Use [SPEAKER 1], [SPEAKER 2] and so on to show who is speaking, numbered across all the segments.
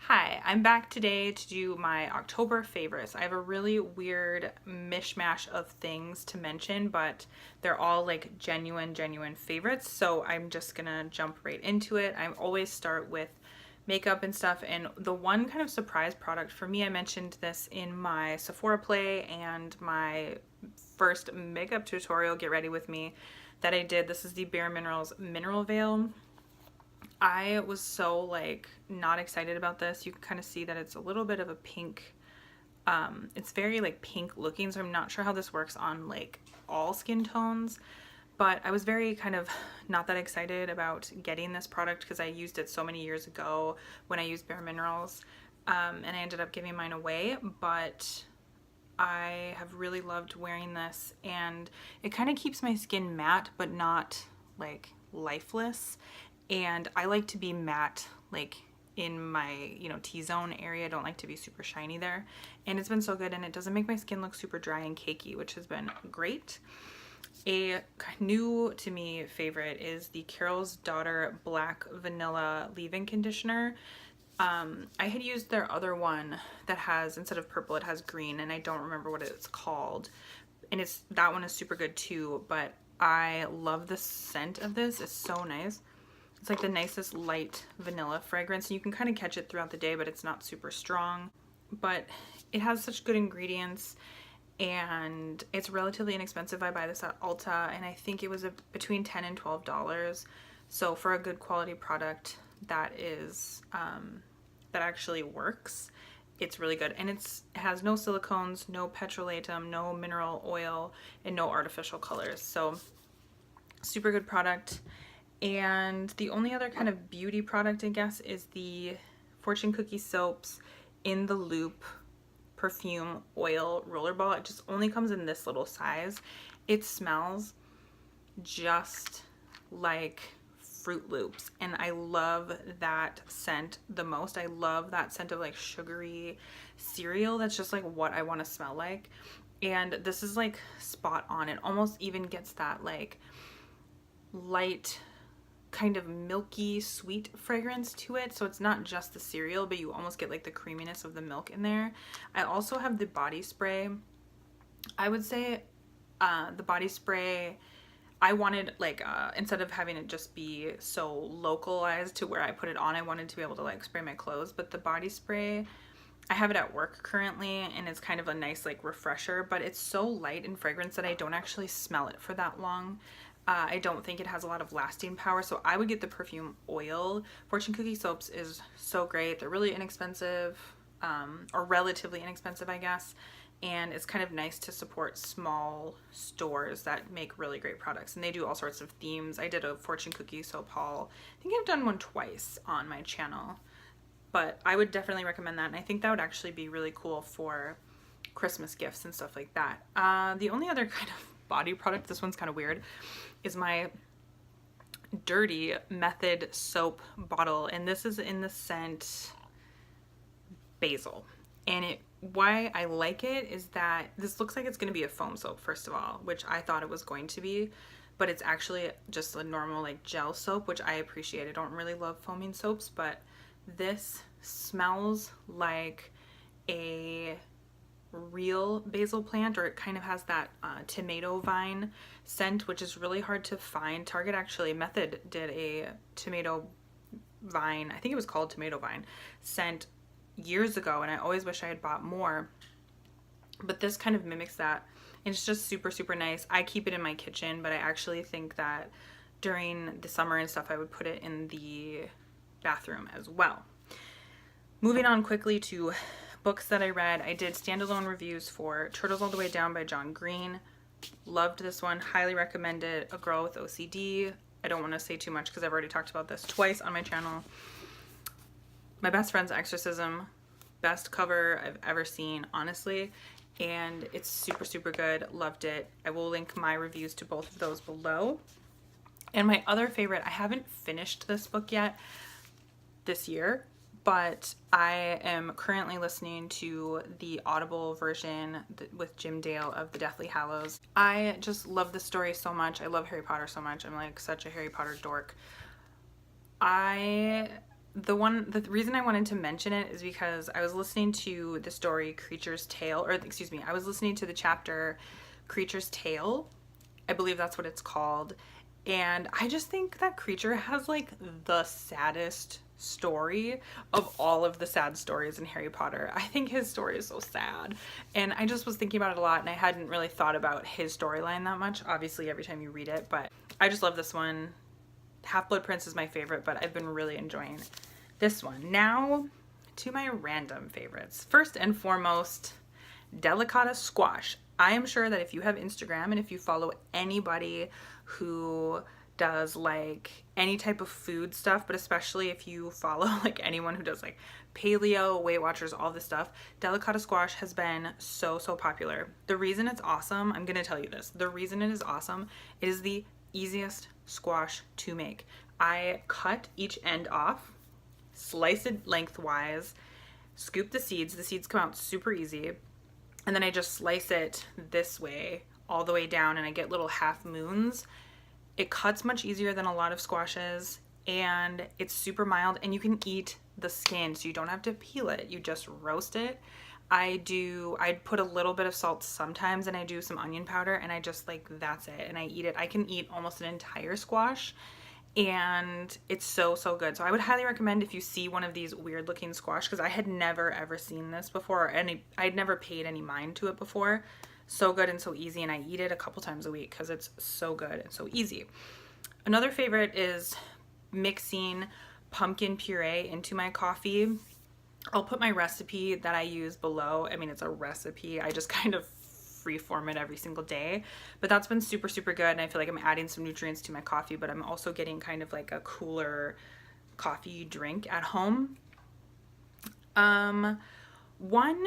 [SPEAKER 1] Hi, I'm back today to do my October favorites. I have a really weird mishmash of things to mention, but they're all like genuine favorites. So I'm just gonna jump right into it. I always start with makeup and stuff. And the one kind of surprise product for me, I mentioned this in my Sephora play and my first makeup tutorial, Get Ready With Me, that I did. This is the Bare Minerals Mineral Veil. I was so like not excited about this. You can kind of see that it's a little bit of a pink. It's very like pink looking, so I'm not sure how this works on like all skin tones. But I was very kind of not that excited about getting this product because I used it so many years ago when I used Bare Minerals, and I ended up giving mine away. But I have really loved wearing this, and it kind of keeps my skin matte but not like lifeless. And I like to be matte like in my T-zone area. I don't like to be super shiny there, and it's been so good, and it doesn't make my skin look super dry and cakey, which has been great. A new to me favorite is the Carol's Daughter Black Vanilla Leave-In Conditioner. I had used their other one that has, instead of purple, it has green, and I don't remember what it's called. And that one is super good too, but I love the scent of this. It's so nice. It's like the nicest light vanilla fragrance, and you can kind of catch it throughout the day, but it's not super strong. But it has such good ingredients, and it's relatively inexpensive. I buy this at Ulta, and I think it was between $10 and $12. So for a good quality product that is that actually works, it's really good. And it has no silicones, no petrolatum, no mineral oil, and no artificial colors. So super good product. And the only other kind of beauty product, I guess, is the Fortune Cookie Soaps In the Loop Perfume Oil Rollerball. It just only comes in this little size. It smells just like Fruit Loops, and I love that scent the most. I love that scent of like sugary cereal. That's just like what I want to smell like. And this is like spot on. It almost even gets that like light kind of milky sweet fragrance to it, so it's not just the cereal, but you almost get like the creaminess of the milk in there. I also have the body spray. I would say the body spray, I wanted like instead of having it just be so localized to where I put it on, I wanted to be able to like spray my clothes. But the body spray, I have it at work currently, and it's kind of a nice like refresher, but it's so light in fragrance that I don't actually smell it for that long. I don't think it has a lot of lasting power, so I would get the perfume oil. Fortune Cookie Soaps is so great. They're really inexpensive, or relatively inexpensive, I guess, and it's kind of nice to support small stores that make really great products, and they do all sorts of themes. I did a Fortune Cookie Soap haul. I think I've done one twice on my channel, but I would definitely recommend that, and I think that would actually be really cool for Christmas gifts and stuff like that. The only other kind of body product, this one's kind of weird, is my Dirty Method soap bottle, and this is in the scent Basil. And why I like it is that this looks like it's going to be a foam soap, first of all, which I thought it was going to be, but it's actually just a normal like gel soap, which I appreciate. I don't really love foaming soaps, but this smells like a real basil plant, or it kind of has that tomato vine scent, which is really hard to find. Target, actually, Method did a tomato vine, I think it was called tomato vine scent years ago, and I always wish I had bought more, but this kind of mimics that, and it's just super nice. I keep it in my kitchen, but I actually think that during the summer and stuff I would put it in the bathroom as well. Moving on quickly to books that I read, I did standalone reviews for Turtles All the Way Down by John Green. Loved this one, highly recommend it. A Girl with OCD. I don't want to say too much because I've already talked about this twice on my channel. My Best Friend's Exorcism, best cover I've ever seen, honestly, and it's super good. Loved it. I will link my reviews to both of those below. And my other favorite, I haven't finished this book yet this year, but I am currently listening to the Audible version with Jim Dale of The Deathly Hallows. I just love the story so much. I love Harry Potter so much. I'm like such a Harry Potter dork. I The reason I wanted to mention it is because I was listening to the story Creature's Tale, or excuse me, I was listening to the chapter Creature's Tale. I believe that's what it's called. And I just think that Creature has like the saddest story of all of the sad stories in Harry Potter. I think his story is so sad. And I just was thinking about it a lot, and I hadn't really thought about his storyline that much, obviously, every time you read it. But I just love this one. Half-Blood Prince is my favorite, but I've been really enjoying this one. Now to my random favorites. First and foremost, Delicata Squash. I am sure that if you have Instagram and if you follow anybody who does like any type of food stuff, but especially if you follow like anyone who does like paleo, Weight Watchers, all this stuff, Delicata Squash has been so popular. The reason it's awesome, I'm gonna tell you this, the reason it is awesome, it is the easiest squash to make. I cut each end off, slice it lengthwise, scoop the seeds come out super easy, and then I just slice it this way all the way down, and I get little half moons. It cuts much easier than a lot of squashes, and it's super mild, and you can eat the skin, so you don't have to peel it, you just roast it. I put a little bit of salt sometimes, and I do some onion powder, and I just like, that's it, and I eat it. I can eat almost an entire squash, and it's so good. So I would highly recommend if you see one of these weird looking squash, because I had never ever seen this before, and I'd never paid any mind to it before. So good and so easy, and I eat it a couple times a week because it's so good and so easy. Another favorite is mixing pumpkin puree into my coffee. I'll put my recipe that I use below. I mean, it's a recipe. I just kind of freeform it every single day, but that's been super good, and I feel like I'm adding some nutrients to my coffee, but I'm also getting kind of like a cooler coffee drink at home. One,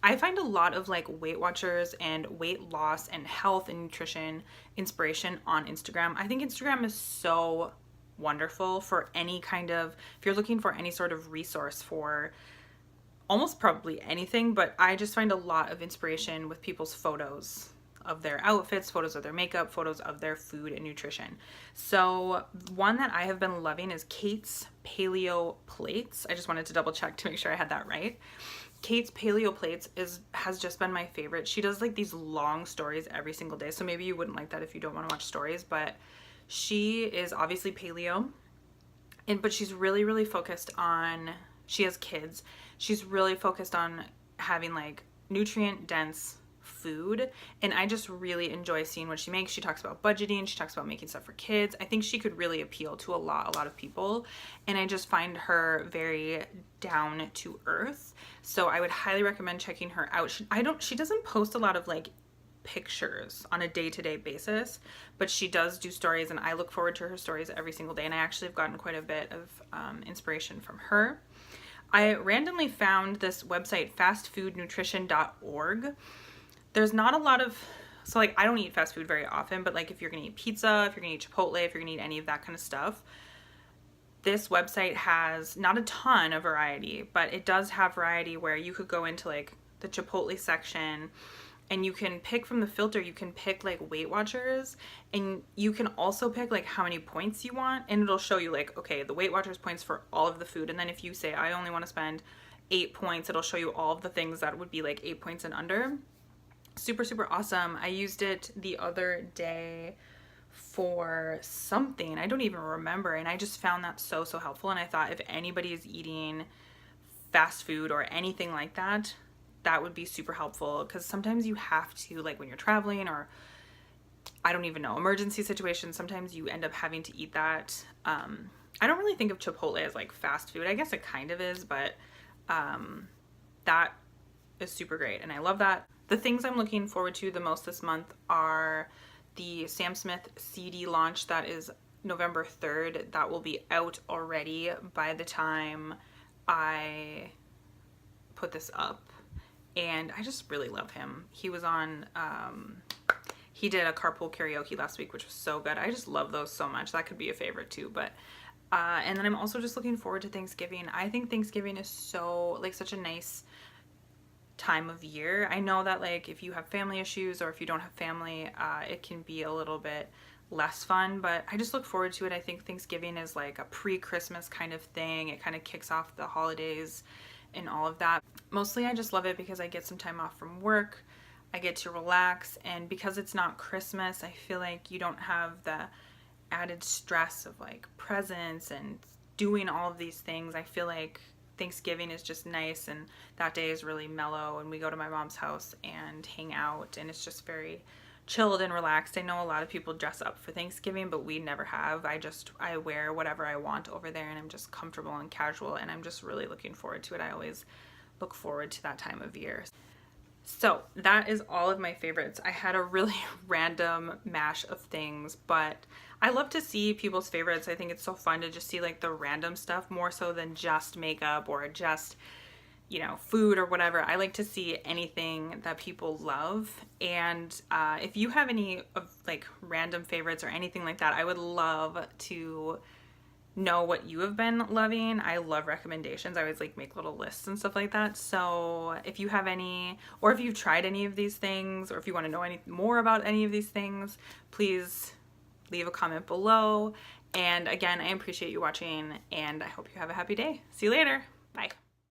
[SPEAKER 1] I find a lot of like Weight Watchers and weight loss and health and nutrition inspiration on Instagram. I think Instagram is so wonderful for any kind of, if you're looking for any sort of resource for almost probably anything, but I just find a lot of inspiration with people's photos of their outfits, photos of their makeup, photos of their food and nutrition. So one that I have been loving is Kate's Paleo Plates. I just wanted to double check to make sure I had that right. Kate's Paleo Plates has just been my favorite. She does like these long stories every single day, so maybe you wouldn't like that if you don't want to watch stories, but she is obviously paleo, but she's really focused on, she has kids, she's really focused on having like nutrient dense food, and I just really enjoy seeing what she makes. She talks about budgeting, she talks about making stuff for kids. I think she could really appeal to a lot of people, and I just find her very down to earth. So I would highly recommend checking her out. She doesn't post a lot of like pictures on a day-to-day basis, but she does do stories, and I look forward to her stories every single day, and I actually have gotten quite a bit of inspiration from her. I randomly found this website, fastfoodnutrition.org. There's not a lot of, so like I don't eat fast food very often, but like if you're gonna eat pizza, if you're gonna eat Chipotle, if you're gonna eat any of that kind of stuff, this website has not a ton of variety, but it does have variety where you could go into like the Chipotle section, and you can pick from the filter, you can pick like Weight Watchers, and you can also pick like how many points you want, and it'll show you like, okay, the Weight Watchers points for all of the food, and then if you say I only want to spend 8 points, it'll show you all of the things that would be like 8 points and under. Super awesome. I used it the other day for something, I don't even remember, and I just found that so helpful, and I thought if anybody is eating fast food or anything like that, that would be super helpful, because sometimes you have to, like when you're traveling, or I don't even know, emergency situations, sometimes you end up having to eat that. I don't really think of Chipotle as like fast food. I guess it kind of is, but that is super great, and I love that. The things I'm looking forward to the most this month are the Sam Smith CD launch. That is November 3rd. That will be out already by the time I put this up, and I just really love him. He was on, he did a carpool karaoke last week, which was so good. I just love those so much. That could be a favorite too, but and then I'm also just looking forward to Thanksgiving. I think Thanksgiving is so, like, such a nice time of year. I know that like if you have family issues or if you don't have family, it can be a little bit less fun, but I just look forward to it. I think Thanksgiving is like a pre-Christmas kind of thing. It kind of kicks off the holidays and all of that. Mostly I just love it because I get some time off from work. I get to relax, and because it's not Christmas, I feel like you don't have the added stress of like presents and doing all of these things. I feel like Thanksgiving is just nice, and that day is really mellow, and we go to my mom's house and hang out, and it's just very chilled and relaxed. I know a lot of people dress up for Thanksgiving, but we never have. I wear whatever I want over there, and I'm just comfortable and casual, and I'm just really looking forward to it. I always look forward to that time of year. So that is all of my favorites. I had a really random mash of things, but I love to see people's favorites. I think it's so fun to just see like the random stuff more so than just makeup or just, you know, food or whatever. I like to see anything that people love. And if you have any of like random favorites or anything like that, I would love to know what you have been loving. I love recommendations. I always like make little lists and stuff like that. So if you have any, or if you've tried any of these things, or if you want to know any more about any of these things, please leave a comment below. And again, I appreciate you watching, and I hope you have a happy day. See you later. Bye.